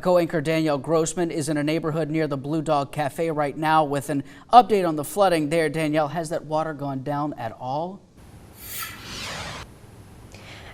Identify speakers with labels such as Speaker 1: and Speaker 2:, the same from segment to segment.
Speaker 1: Co-anchor Danielle Grossman is in a neighborhood near the Blue Dog Cafe right now with an update on the flooding there. Danielle, has that water gone down at all?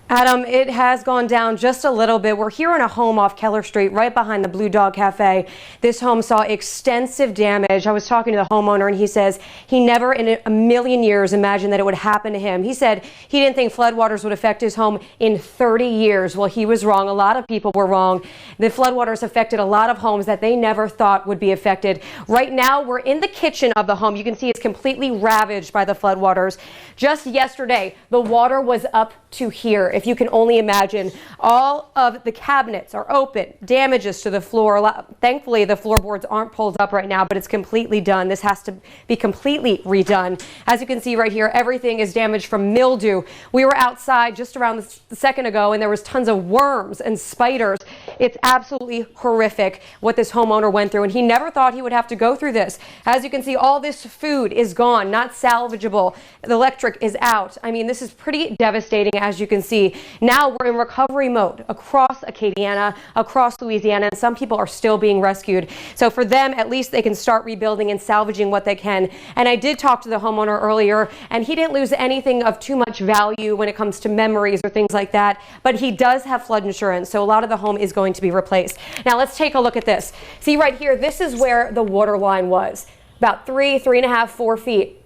Speaker 2: Adam, it has gone down just a little bit. We're here in a home off Keller Street, right behind the Blue Dog Cafe. This home saw extensive damage. I was talking to the homeowner, and he says he never in a million years imagined that it would happen to him. He said he didn't think floodwaters would affect his home in 30 years. Well, he was wrong. A lot of people were wrong. The floodwaters affected a lot of homes that they never thought would be affected. Right now, we're in the kitchen of the home. You can see it's completely ravaged by the floodwaters. Just yesterday, the water was up to here. If you can only imagine, all of the cabinets are open, damages to the floor. Thankfully, the floorboards aren't pulled up right now, but it's completely done. This has to be completely redone. As you can see right here, everything is damaged from mildew. We were outside just around a second ago, and there was tons of worms and spiders. It's absolutely horrific what this homeowner went through, and he never thought he would have to go through this. As you can see, all this food is gone, not salvageable. The electric is out. I mean, this is pretty devastating, as you can see. Now we're in recovery mode across Acadiana, across Louisiana, and some people are still being rescued. So for them, at least they can start rebuilding and salvaging what they can. And I did talk to the homeowner earlier, and he didn't lose anything of too much value when it comes to memories or things like that, but he does have flood insurance, so a lot of the home is going to be replaced. Now let's take a look at this. See right here, this is where the water line was, about 3.5, 4 feet.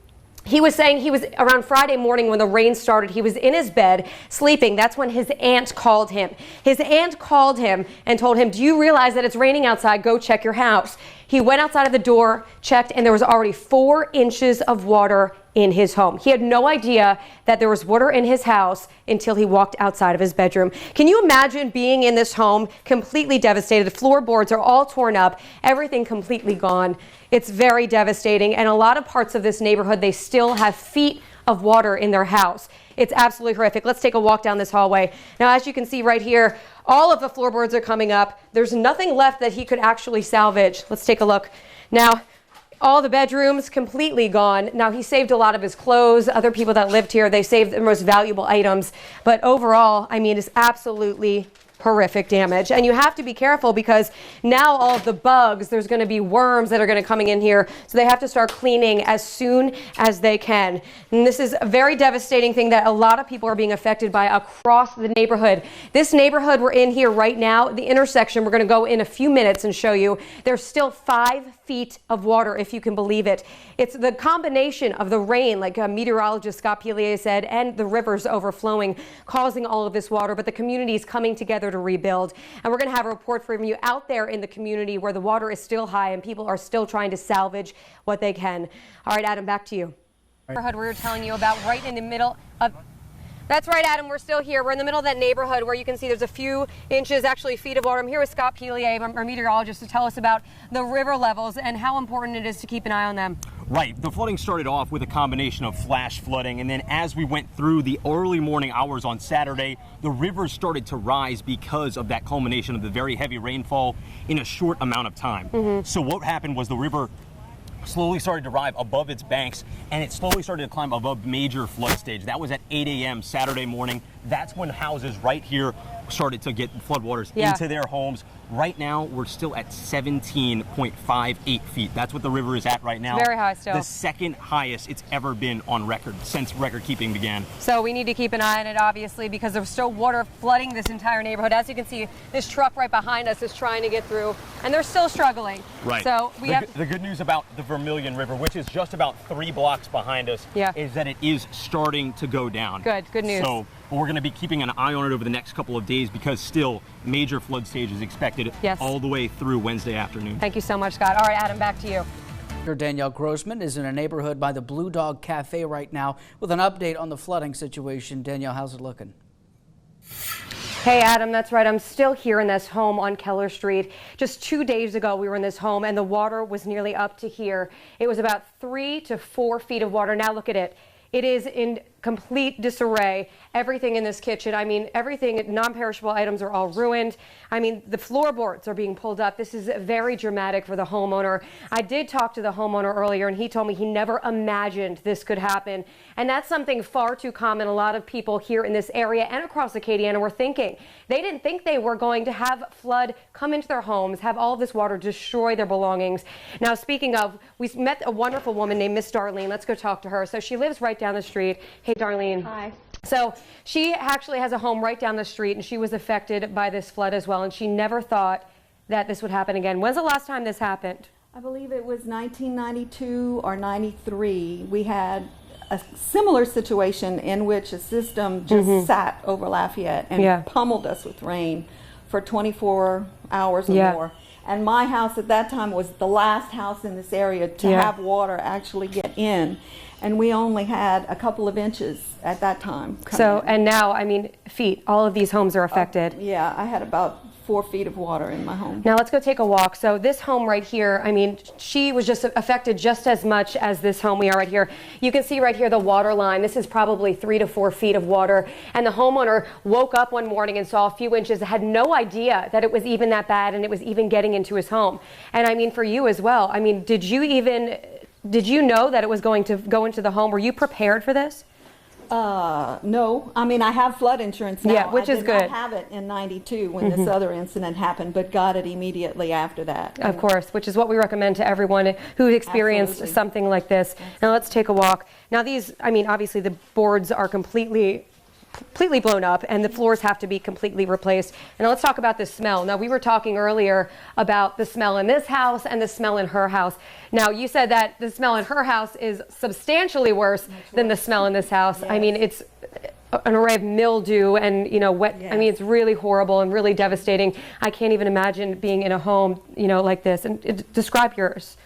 Speaker 2: He was saying he was around Friday morning when the rain started. He was in his bed sleeping. That's when his aunt called him. His aunt called him and told him, "Do you realize that it's raining outside? Go check your house." He went outside of the door, checked, and there was already 4 inches of water in his home. He had no idea that there was water in his house until he walked outside of his bedroom. Can you imagine being in this home completely devastated? The floorboards are all torn up, everything completely gone. It's very devastating, and a lot of parts of this neighborhood, they still have feet of water in their house. It's absolutely horrific. Let's take a walk down this hallway. Now, as you can see right here, all of the floorboards are coming up. There's nothing left that he could actually salvage. Let's take a look. Now, all the bedrooms completely gone. Now, he saved a lot of his clothes. Other people that lived here, they saved the most valuable items. But overall, I mean, it's absolutely horrific damage. And you have to be careful because now all of the bugs, there's going to be worms that are going to coming in here. So they have to start cleaning as soon as they can. And this is a very devastating thing that a lot of people are being affected by across the neighborhood. This neighborhood we're in here right now, the intersection, we're going to go in a few minutes and show you. There's still 5 feet of water, if you can believe it. It's the combination of the rain, like meteorologist Scott Pelier said, and the rivers overflowing, causing all of this water. But the community is coming together to rebuild. And we're going to have a report from you out there in the community where the water is still high and people are still trying to salvage what they can. All right, Adam, back to you. Neighborhood we were telling you about right in the middle of... That's right, Adam, we're still here. We're in the middle of that neighborhood where you can see there's a few inches, actually feet of water. I'm here with Scott Pelier, our meteorologist, to tell us about the river levels and how important it is to keep an eye on them.
Speaker 3: Right. The flooding started off with a combination of flash flooding, and then as we went through the early morning hours on Saturday, the rivers started to rise because of that culmination of the very heavy rainfall in a short amount of time. So what happened was the river slowly started to rise above its banks, and it slowly started to climb above major flood stage. That was at 8 a.m. Saturday morning. That's when houses right here started to get floodwaters into their homes. Right now, we're still at 17.58 feet. That's what the river is at right now.
Speaker 2: It's very high still.
Speaker 3: The second highest it's ever been on record since record keeping began.
Speaker 2: So we need to keep an eye on it, obviously, because there's still water flooding this entire neighborhood. As you can see, this truck right behind us is trying to get through, and they're still struggling.
Speaker 3: Right.
Speaker 2: So
Speaker 3: the good news about the Vermilion River, which is just about 3 blocks behind us, is that it is starting to go down.
Speaker 2: Good news.
Speaker 3: So we're going to be keeping an eye on it over the next couple of days because still major flood stage is expected all the way through Wednesday afternoon.
Speaker 2: Thank you so much, Scott. All right, Adam, back to you.
Speaker 1: Danielle Grossman is in a neighborhood by the Blue Dog Cafe right now with an update on the flooding situation. Danielle, how's it looking?
Speaker 2: Hey, Adam, that's right. I'm still here in this home on Keller Street. Just 2 days ago, we were in this home and the water was nearly up to here. It was about 3 to 4 feet of water. Now look at it. It is in complete disarray. Everything in this kitchen, I mean, everything, non-perishable items are all ruined. I mean, the floorboards are being pulled up. This is very dramatic for the homeowner. I did talk to the homeowner earlier, and he told me he never imagined this could happen. And that's something far too common. A lot of people here in this area and across Acadiana were thinking. They didn't think they were going to have flood come into their homes, have all this water destroy their belongings. Now, speaking of, we met a wonderful woman named Miss Darlene. Let's go talk to her. So she lives right down the street. Hey, Darlene.
Speaker 4: Hi.
Speaker 2: So she actually has a home right down the street, and she was affected by this flood as well, and she never thought that this would happen again. When's the last time this happened?
Speaker 4: I believe it was 1992 or 93. We had a similar situation in which a system just sat over Lafayette and pummeled us with rain for 24 hours or more. And my house at that time was the last house in this area to have water actually get in. And we only had a couple of inches at that time.
Speaker 2: So, and now, I mean, feet, all of these homes are affected.
Speaker 4: Yeah, I had about 4 feet of water in my home.
Speaker 2: Now let's go take a walk. So this home right here, I mean, she was just affected just as much as this home we are right here. You can see right here the water line. This is probably 3 to 4 feet of water. And the homeowner woke up one morning and saw a few inches, had no idea that it was even that bad and it was even getting into his home. And I mean, for you as well, I mean, did you know that it was going to go into the home? Were you prepared for this?
Speaker 4: No. I mean, I have flood insurance now.
Speaker 2: Yeah, which is good.
Speaker 4: I did not have it in 92 when this other incident happened, but got it immediately after that.
Speaker 2: Of course, which is what we recommend to everyone who experienced something like this. Now let's take a walk. Now these, I mean, obviously the boards are completely blown up and the floors have to be completely replaced. And let's talk about the smell. Now, we were talking earlier about the smell in this house and the smell in her house. Now, you said that the smell in her house is substantially worse than the smell in this house. I mean, it's an array of mildew and, you know, wet. I mean, it's really horrible and really devastating. I can't even imagine being in a home, you know, like this. And describe yours.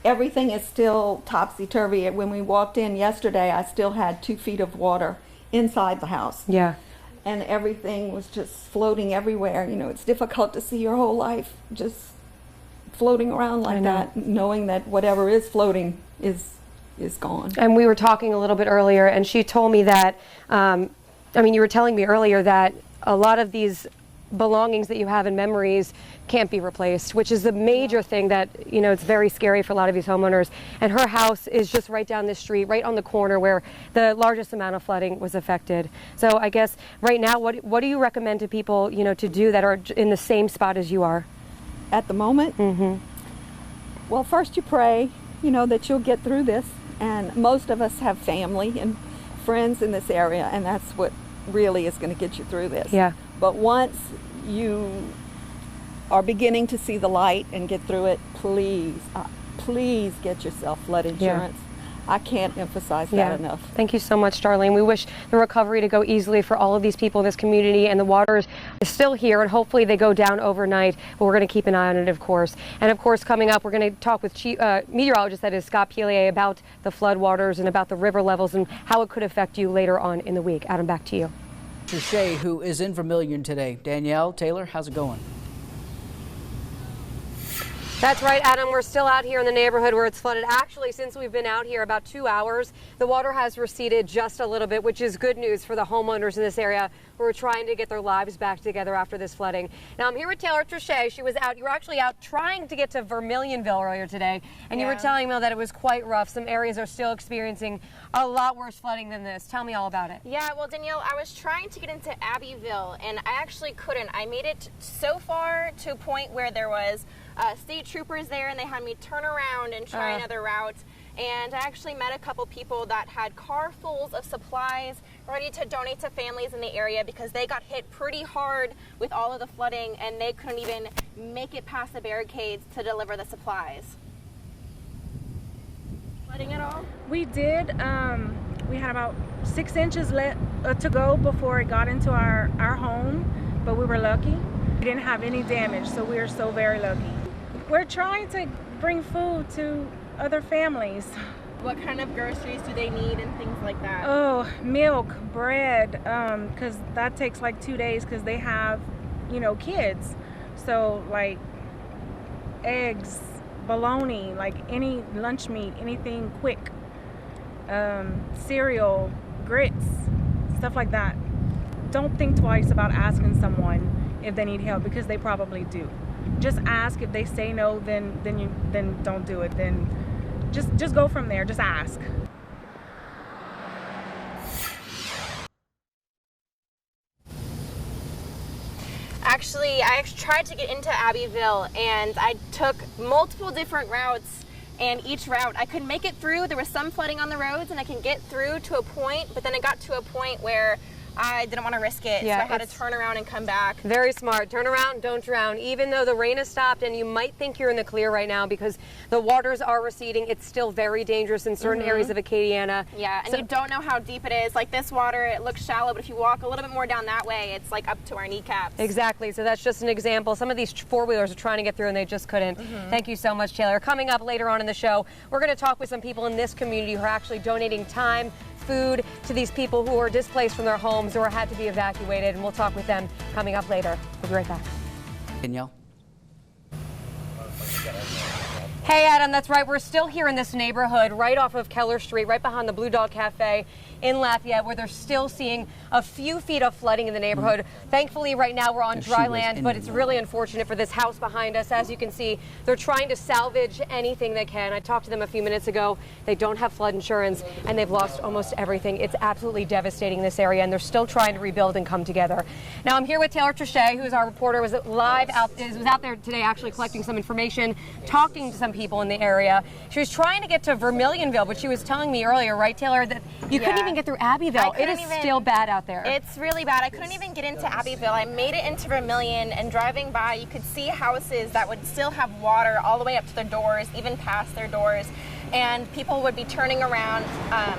Speaker 4: Everything is still topsy-turvy. When we walked in yesterday, I still had 2 feet of water inside the house.
Speaker 2: Yeah.
Speaker 4: And everything was just floating everywhere. You know, it's difficult to see your whole life just floating around like that, knowing that whatever is floating is gone.
Speaker 2: And we were talking a little bit earlier, and she told me that, I mean, you were telling me earlier that a lot of these belongings that you have and memories can't be replaced, which is the major thing that, you know, it's very scary for a lot of these homeowners. And her house is just right down the street, right on the corner where the largest amount of flooding was affected. So I guess right now, what do you recommend to people, you know, to do that are in the same spot as you are?
Speaker 4: At the moment? Well, first you pray, you know, that you'll get through this. And most of us have family and friends in this area, and that's what really is going to get you through this.
Speaker 2: Yeah.
Speaker 4: But once you are beginning to see the light and get through it, please get yourself flood insurance. I can't emphasize that enough.
Speaker 2: Thank you so much, Darlene. We wish the recovery to go easily for all of these people in this community, and the water is still here, and hopefully they go down overnight, but we're going to keep an eye on it, of course. And of course, coming up, we're going to talk with meteorologist, that is Scott Pielier, about the flood waters and about the river levels and how it could affect you later on in the week. Adam, back to you.
Speaker 1: Shay, who is in Vermilion today. Danielle, Taylor, how's it going?
Speaker 2: That's right, Adam. We're still out here in the neighborhood where it's flooded. Actually, since we've been out here about 2 hours, the water has receded just a little bit, which is good news for the homeowners in this area who are trying to get their lives back together after this flooding. Now, I'm here with Taylor Trichet. You were actually out trying to get to Vermilionville earlier today, and you were telling me that it was quite rough. Some areas are still experiencing a lot worse flooding than this. Tell me all about it.
Speaker 5: Yeah, well, Danielle, I was trying to get into Abbeville, and I actually couldn't. I made it so far to a point where there was state troopers there, and they had me turn around and try another route. And I actually met a couple people that had car fulls of supplies ready to donate to families in the area because they got hit pretty hard with all of the flooding, and they couldn't even make it past the barricades to deliver the supplies. Flooding at all?
Speaker 6: We did. We had about 6 inches to go before it got into our home, but we were lucky. We didn't have any damage, so we are so very lucky. We're trying to bring food to other families.
Speaker 5: What kind of groceries do they need and things like that?
Speaker 6: Oh, milk, bread, because that takes like 2 days because they have, you know, kids. So like eggs, bologna, like any lunch meat, anything quick. cereal, grits, stuff like that. Don't think twice about asking someone if they need help, because they probably do. Just ask. If they say no, then don't do it. Then just go from there. Just ask.
Speaker 5: Actually, I tried to get into Abbeville, and I took multiple different routes, and each route I could make it through. There was some flooding on the roads, and I can get through to a point, but then it got to a point where I didn't want to risk it, so I had to turn around and come back.
Speaker 2: Very smart. Turn around, don't drown. Even though the rain has stopped and you might think you're in the clear right now because the waters are receding, it's still very dangerous in certain areas of Acadiana.
Speaker 5: Yeah, and you don't know how deep it is. Like this water, it looks shallow, but if you walk a little bit more down that way, it's like up to our kneecaps.
Speaker 2: Exactly, so that's just an example. Some of these four-wheelers are trying to get through and they just couldn't. Thank you so much, Taylor. Coming up later on in the show, we're going to talk with some people in this community who are actually donating time, food to these people who are displaced from their homes or had to be evacuated, and we'll talk with them coming up later. We'll be right back.
Speaker 1: Danielle.
Speaker 2: Hey, Adam, that's right. We're still here in this neighborhood right off of Keller Street, right behind the Blue Dog Cafe in Lafayette, where they're still seeing a few feet of flooding in the neighborhood. Thankfully, right now we're on dry land, but it's really unfortunate for this house behind us. As you can see, they're trying to salvage anything they can. I talked to them a few minutes ago. They don't have flood insurance, and they've lost almost everything. It's absolutely devastating in this area, and they're still trying to rebuild and come together. Now, I'm here with Taylor Trichet, who is our reporter, was out there today actually collecting some information, talking to some people in the area. She was trying to get to Vermilionville, but she was telling me earlier, right, Taylor, that you couldn't even get through Abbeville. It is still bad out there.
Speaker 5: It's really bad. I couldn't even get into Abbeville. I made it into Vermilion, and driving by, you could see houses that would still have water all the way up to their doors, even past their doors. And people would be turning around.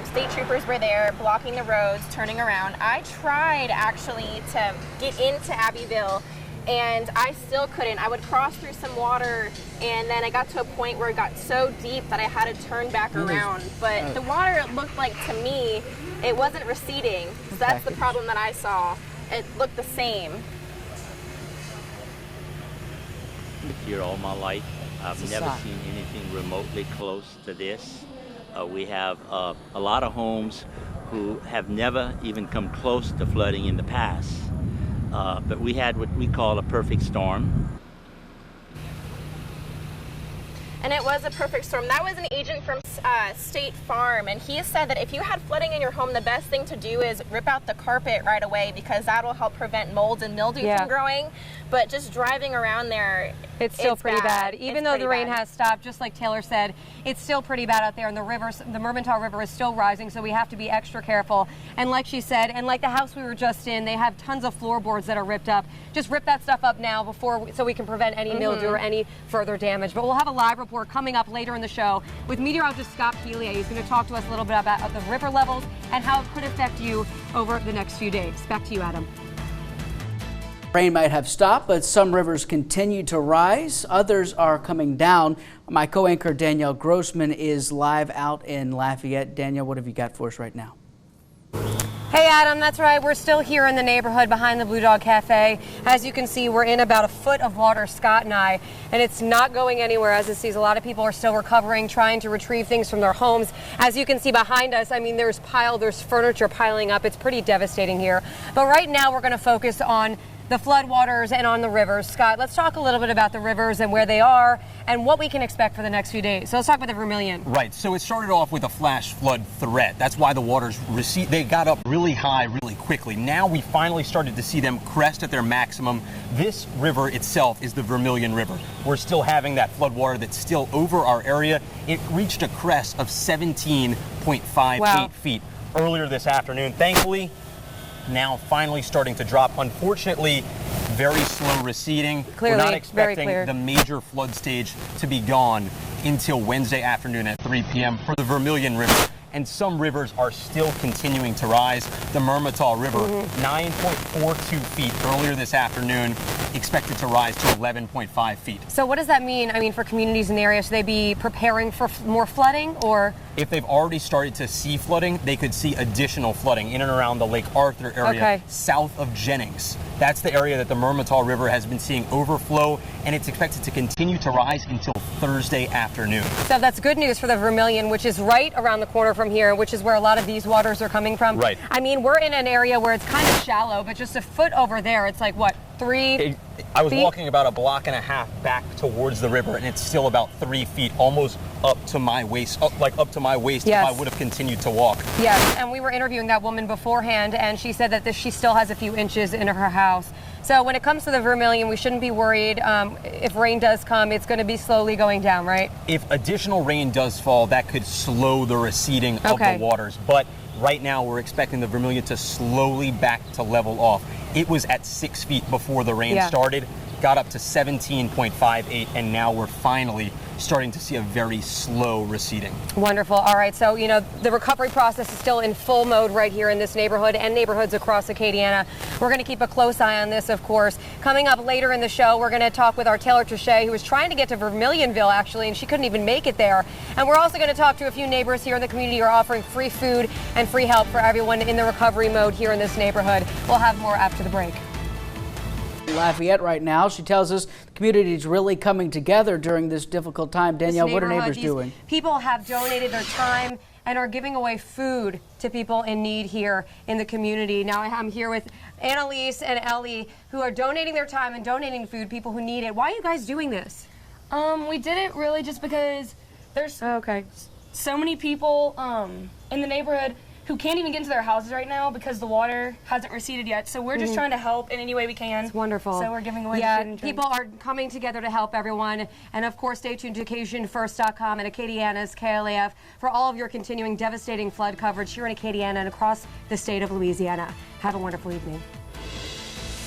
Speaker 5: State troopers were there, blocking the roads, turning around. I tried actually to get into Abbeville, and I still couldn't. I would cross through some water, and then I got to a point where it got so deep that I had to turn back around. But the water, it looked like, to me, it wasn't receding. So that's the problem that I saw. It looked the same.
Speaker 7: Here all my life. I've never seen anything remotely close to this. We have a lot of homes who have never even come close to flooding in the past. But we had what we call a perfect storm.
Speaker 5: And it was a perfect storm. That was an agent from State Farm, and he said that if you had flooding in your home, the best thing to do is rip out the carpet right away, because that'll help prevent mold and mildew from growing. But just driving around there,
Speaker 2: it's still pretty bad. Even though the rain has stopped, just like Taylor said, it's still pretty bad out there, and the Mermentau River is still rising, so we have to be extra careful. And like she said, and like the house we were just in, they have tons of floorboards that are ripped up. Just rip that stuff up now so we can prevent any mildew or any further damage. But we'll have a live report coming up later in the show with meteorologist Scott Healy. He's going to talk to us a little bit about the river levels and how it could affect you over the next few days. Back to you, Adam.
Speaker 1: Rain might have stopped, but some rivers continue to rise. Others are coming down. My co-anchor Danielle Grossman is live out in Lafayette. Danielle, what have you got for us right now?
Speaker 2: Hey, Adam, that's right. We're still here in the neighborhood behind the Blue Dog Cafe. As you can see, we're in about a foot of water, Scott and I, and it's not going anywhere. As it sees, a lot of people are still recovering, trying to retrieve things from their homes. As you can see behind us, I mean, there's furniture piling up. It's pretty devastating here. But right now, we're going to focus on the floodwaters and on the rivers. Scott, let's talk a little bit about the rivers and where they are and what we can expect for the next few days. So let's talk about the Vermilion.
Speaker 3: Right, so it started off with a flash flood threat. That's why the waters they got up really high really quickly. Now we finally started to see them crest at their maximum. This river itself is the Vermilion River. We're still having that flood water that's still over our area. It reached a crest of 17.58 feet earlier this afternoon. Thankfully, now finally starting to drop. Unfortunately, very slow receding.
Speaker 2: Clearly,
Speaker 3: we're not expecting the major flood stage to be gone until Wednesday afternoon at 3 p.m. for the Vermilion River. And some rivers are still continuing to rise. The Mermentau River, 9.42 feet earlier this afternoon, expected to rise to 11.5 feet.
Speaker 2: So what does that mean? I mean, for communities in the area, should they be preparing for more flooding, or?
Speaker 3: If they've already started to see flooding, they could see additional flooding in and around the Lake Arthur area, south of Jennings. That's the area that the Mermentau River has been seeing overflow, and it's expected to continue to rise until Thursday afternoon.
Speaker 2: So that's good news for the Vermilion, which is right around the corner from here, which is where a lot of these waters are coming from.
Speaker 3: Right.
Speaker 2: I mean, we're in an area where it's kind of shallow, but just a foot over there, it's like, what, 3 feet?
Speaker 3: I was walking about a block and a half back towards the river, and it's still about 3 feet, almost up to my waist, up to my waist.
Speaker 2: Yes.
Speaker 3: If I would have continued to walk.
Speaker 2: Yes, and we were interviewing that woman beforehand, and she said that she still has a few inches in her house. So when it comes to the Vermilion, we shouldn't be worried. If rain does come, it's going to be slowly going down, right?
Speaker 3: If additional rain does fall, that could slow the receding of the waters. But right now, we're expecting the Vermilion to slowly back to level off. It was at 6 feet before the rain started, got up to 17.58, and now we're finally starting to see a very slow receding.
Speaker 2: Wonderful. All right, so the recovery process is still in full mode right here in this neighborhood and neighborhoods across Acadiana. We're going to keep a close eye on this, of course. Coming up later in the show, we're going to talk with our Taylor Trichet, who was trying to get to Vermilionville, actually, and she couldn't even make it there. And we're also going to talk to a few neighbors here in the community who are offering free food and free help for everyone in the recovery mode here in this neighborhood. We'll have more after the break.
Speaker 1: Lafayette right now. She tells us the community is really coming together during this difficult time. Danielle, what are neighbors doing?
Speaker 2: People have donated their time and are giving away food to people in need here in the community. Now I'm here with Annalise and Ellie, who are donating their time and donating food, people who need it. Why are you guys doing this?
Speaker 8: We did it really just because there's so many people in the neighborhood who can't even get into their houses right now because the water hasn't receded yet. So we're just trying to help in any way we can.
Speaker 2: It's wonderful.
Speaker 8: So we're giving away
Speaker 2: food and drink.
Speaker 8: people
Speaker 2: People are coming together to help everyone. And of course, stay tuned to OccasionFirst.com and Acadiana's KLAF for all of your continuing devastating flood coverage here in Acadiana and across the state of Louisiana. Have a wonderful evening.